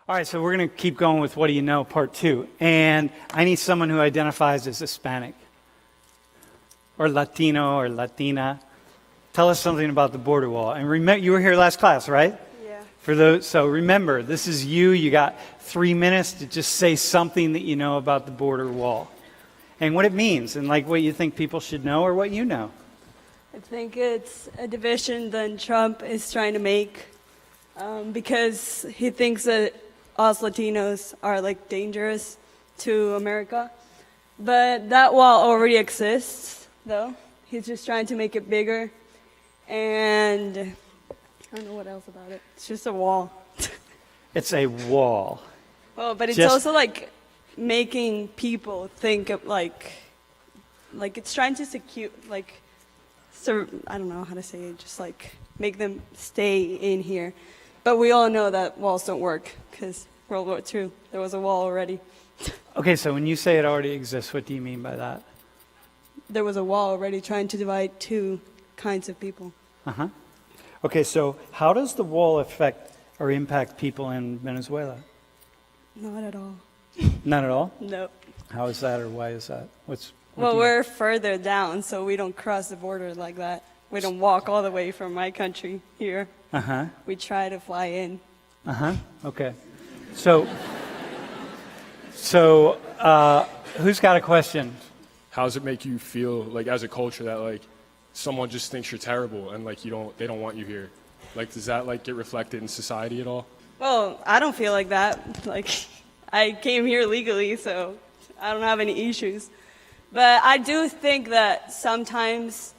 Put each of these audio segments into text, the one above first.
All right, so we're going to keep going with What Do You Know, Part 2. And I need someone who identifies as Hispanic or Latino or Latina. Tell us something about the border wall. And remember, you were here last class, right? Yeah. So remember, this is you. You got 3 minutes to just say something that you know about the border wall. And what it means, and like what you think people should know or what you know. I think it's a division that Trump is trying to make because he thinks that us Latinos are like dangerous to America. But that wall already exists, though. He's just trying to make it bigger. And I don't know what else about it. It's just a wall. It's a wall. Well, but it's also like making people think of like it's trying to secure, like, so I don't know how to say it, just like make them stay in here. But we all know that walls don't work because World War II, there was a wall already. Okay, so when you say it already exists, what do you mean by that? There was a wall already trying to divide two kinds of people. Uh-huh. Okay, so how does the wall affect or impact people in Venezuela? Not at all. Not at all? No. How is that, or why is that? Well, we're further down, so we don't cross the border like that. We don't walk all the way from my country here. Uh-huh. We try to fly in. Uh-huh. Okay. So who's got a question? How does it make you feel, like, as a culture, that like someone just thinks you're terrible and like they don't want you here? Like, does that like get reflected in society at all? Well, I don't feel like that. Like, I came here legally, so I don't have any issues. But I do think that sometimes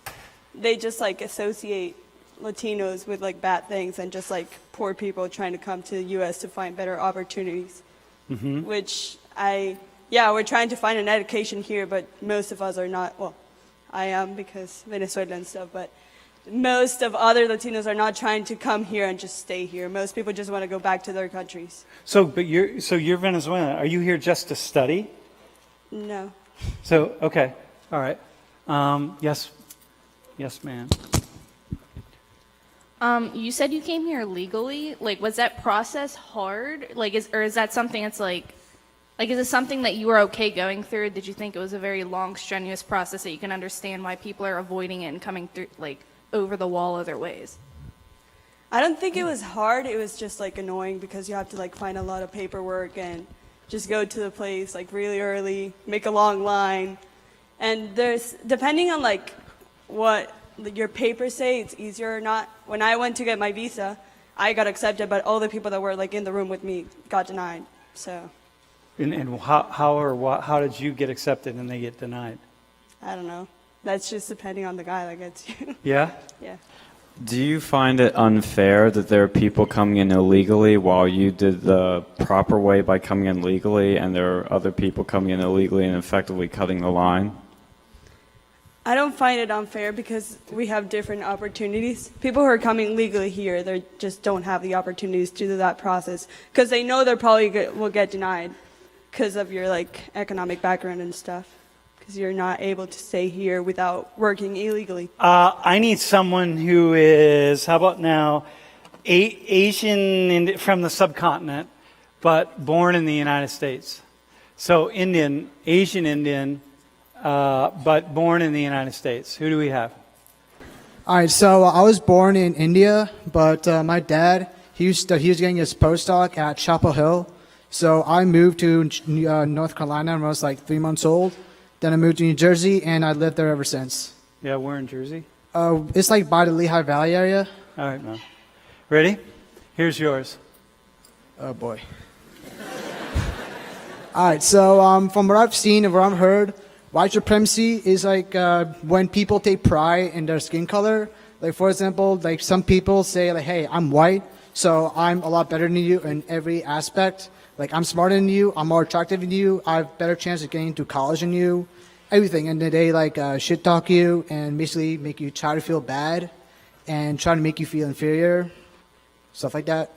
they just like associate Latinos with like bad things and just like poor people trying to come to the U.S. to find better opportunities. Mm-hmm. Which we're trying to find an education here, but most of us are not. Well, I am because Venezuela and stuff, but most of other Latinos are not trying to come here and just stay here. Most people just want to go back to their countries. So you're Venezuelan. Are you here just to study? No. So, okay. All right. Yes. Yes, ma'am. You said you came here legally. Like, was that process hard? Like, is that something that's like, is it something that you were okay going through? Did you think it was a very long, strenuous process that you can understand why people are avoiding it and coming through, like, over the wall other ways? I don't think it was hard. It was just like annoying because you have to like find a lot of paperwork and just go to the place like really early, make a long line. And there's, depending on like what your papers say, it's easier or not. When I went to get my visa, I got accepted, but all the people that were like in the room with me got denied. So. And how did you get accepted and they get denied? I don't know. That's just depending on the guy that gets you. Yeah? Yeah. Do you find it unfair that there are people coming in illegally while you did the proper way by coming in legally, and there are other people coming in illegally and effectively cutting the line? I don't find it unfair because we have different opportunities. People who are coming legally here, they just don't have the opportunities to do that process because they know they probably will get denied because of your like economic background and stuff. Because you're not able to stay here without working illegally. I need someone who is, how about now, Asian from the subcontinent, but born in the United States. So Asian Indian, but born in the United States. Who do we have? All right, so I was born in India, but my dad, he was getting his postdoc at Chapel Hill. So I moved to North Carolina when I was like 3 months old. Then I moved to New Jersey, and I lived there ever since. Yeah, we're in Jersey. It's like by the Lehigh Valley area. All right, man. Ready? Here's yours. Oh, boy. All right, so from what I've seen and what I've heard, white supremacy is like when people take pride in their skin color. Like, for example, like some people say, like, hey, I'm white, so I'm a lot better than you in every aspect. Like, I'm smarter than you, I'm more attractive than you, I have better chance of getting to college than you, everything. And then they, like, shit talk you and basically make you try to feel bad and try to make you feel inferior, stuff like that.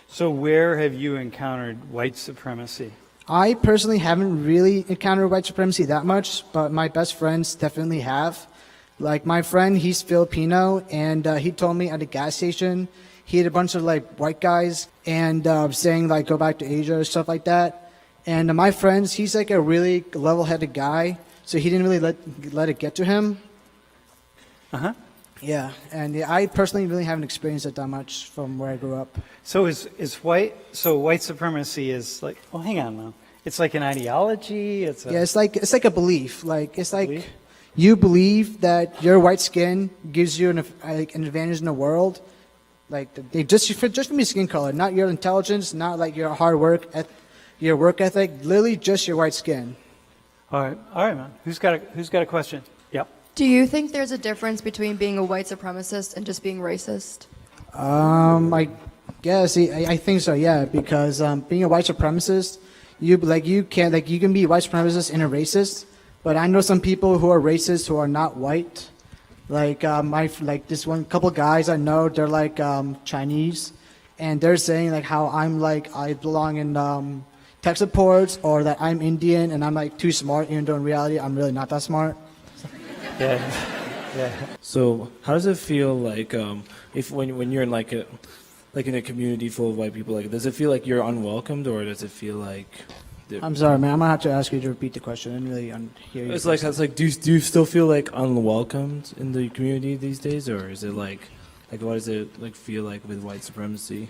So where have you encountered white supremacy? I personally haven't really encountered white supremacy that much, but my best friends definitely have. Like, my friend, he's Filipino, and he told me at the gas station, he had a bunch of like white guys and saying like go back to Asia or stuff like that. And my friends, he's like a really level-headed guy, so he didn't really let it get to him. Uh-huh. Yeah, and I personally really haven't experienced it that much from where I grew up. So white supremacy is like, well, hang on now. It's like an ideology. It's like a belief. Like it's like Belief? you believe that your white skin gives you an advantage in the world. Like they just from your skin color, not your intelligence, not like your hard work, your work ethic. Literally just your white skin. all right, man. Who's got a question? Yep. Do you think there's a difference between being a white supremacist and just being racist? I guess I think so. Yeah, because being a white supremacist, you can be a white supremacist and a racist. But I know some people who are racist who are not white. Like this one couple guys I know, they're like Chinese, and they're saying like how I belong in tech support, or that I'm Indian and I'm like too smart, even though in reality I'm really not that smart. Yeah. Yeah. So how does it feel like if when you're in like in a community full of white people, like does it feel like you're unwelcomed, or does it feel like I'm sorry, man. I'm gonna have to ask you to repeat the question. I didn't really hear you. it's like do you still feel like unwelcomed in the community these days, or is it like what does it like feel like with white supremacy?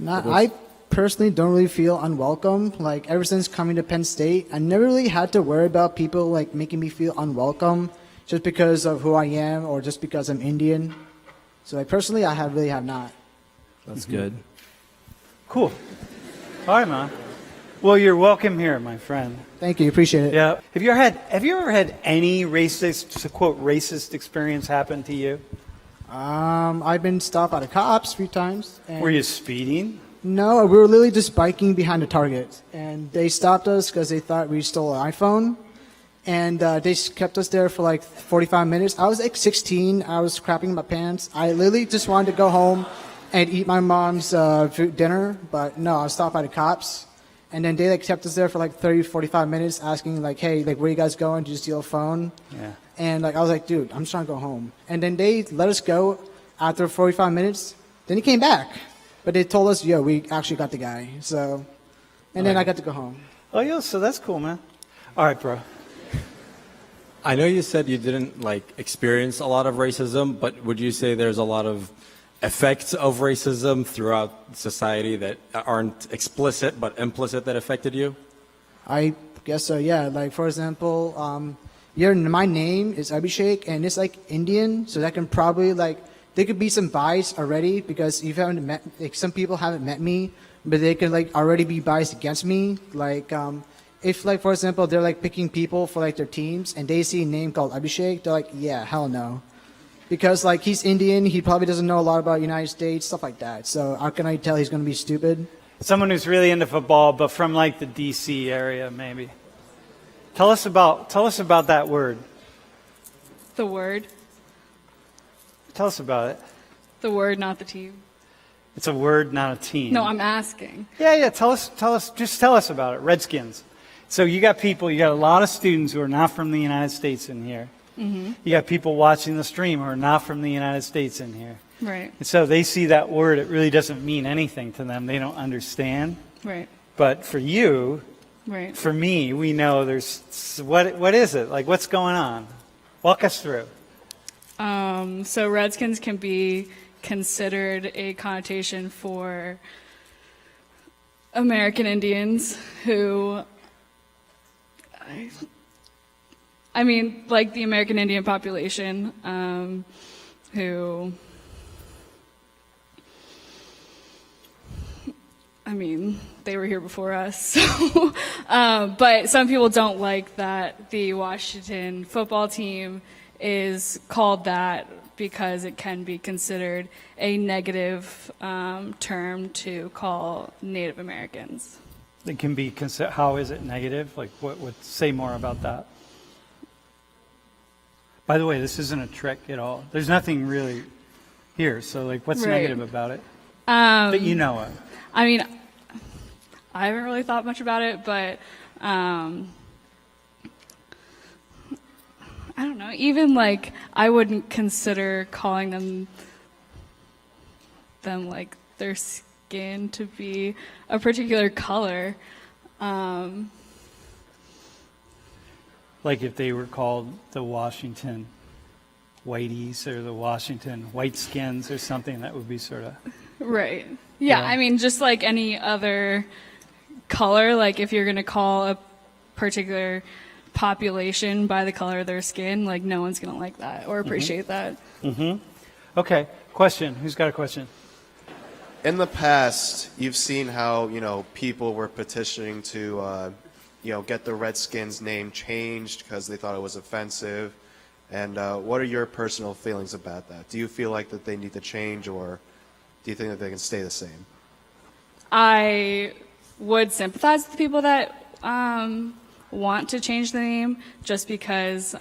I personally don't really feel unwelcome. Like ever since coming to Penn State, I never really had to worry about people like making me feel unwelcome just because of who I am or just because I'm Indian. So like personally, I really have not. That's good. Cool. All right, man. Well, you're welcome here, my friend. Thank you, appreciate it. Yeah. Have you ever had any racist, to quote, racist experience happen to you? I've been stopped by the cops a few times. And Were you speeding? No, we were literally just biking behind a Target, and they stopped us because they thought we stole an iPhone, and they kept us there for like 45 minutes. I was like 16. I was crapping my pants. I literally just wanted to go home and eat my mom's dinner, but no, I was stopped by the cops. And then they like kept us there for like 30, 45 minutes asking like, hey, like where you guys going? Did you steal a phone? Yeah. And like I was like, dude, I'm just trying to go home. And then they let us go after 45 minutes. Then he came back. But they told us, yo, we actually got the guy. So, and then I got to go home. Oh, yeah, so that's cool, man. All right, bro. I know you said you didn't like experience a lot of racism, but would you say there's a lot of effects of racism throughout society that aren't explicit but implicit that affected you? I guess so, yeah. Like, for example, my name is Abhishek, and it's like Indian, so that can probably like, there could be some bias already because you haven't met, like some people haven't met me, but they can like already be biased against me. Like, if like, for example, they're like picking people for like their teams and they see a name called Abhishek, they're like, yeah, hell no. Because like he's Indian, he probably doesn't know a lot about the United States, stuff like that. So how can I tell he's going to be stupid? Someone who's really into football, but from like the DC area, maybe. Tell us about that word. The word. Tell us about it. The word, not the team. It's a word, not a team. No, I'm asking. Yeah. Tell us about it. Redskins. So you got a lot of students who are not from the United States in here. Mm-hmm. You got people watching the stream who are not from the United States in here. Right. And so they see that word, it really doesn't mean anything to them. They don't understand. Right. But for you, Right. for me, we know there's, what is it? Like, what's going on? Walk us through. So Redskins can be considered a connotation for American Indians who, I mean, like the American Indian population, who, I mean, they were here before us. So, but some people don't like that the Washington football team is called that because it can be considered a negative term to call Native Americans. It can be considered, how is it negative? Like, what would say more about that? By the way, this isn't a trick at all. There's nothing really here. So, like, what's Right. negative about it? That you know of. I mean, I haven't really thought much about it, but I don't know. Even like, I wouldn't consider calling them like their skin to be a particular color. Like if they were called the Washington Whiteys or the Washington Whiteskins or something, that would be sort of... Right. Yeah, Yeah. I mean, just like any other color, like if you're going to call a particular population by the color of their skin, like no one's going to like that or appreciate that. Okay, question. Who's got a question? In the past, you've seen how, people were petitioning to, get the Redskins name changed because they thought it was offensive. And what are your personal feelings about that? Do you feel like that they need to change, or do you think that they can stay the same? I would sympathize with people that want to change the name just because,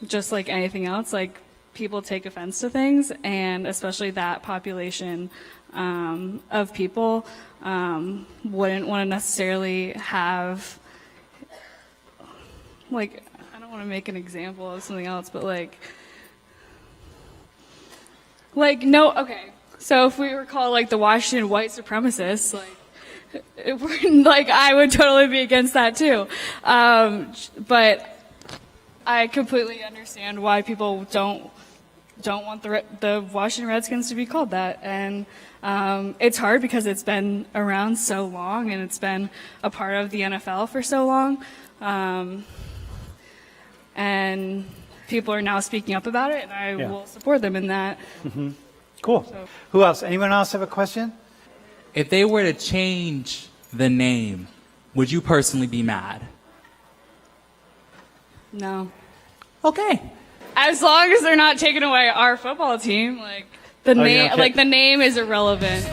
just like anything else, like people take offense to things, and especially that population of people wouldn't want to necessarily have, like, I don't want to make an example of something else, but like no, okay. So if we were called like the Washington white supremacists, like I would totally be against that too. But I completely understand why people don't want the Washington Redskins to be called that, and it's hard because it's been around so long and it's been a part of the NFL for so long, and people are now speaking up about it, and I will support them in that. Cool. Who else? Anyone else have a question? If they were to change the name, would you personally be mad? No. Okay. As long as they're not taking away our football team, like the name, okay. like the name is irrelevant.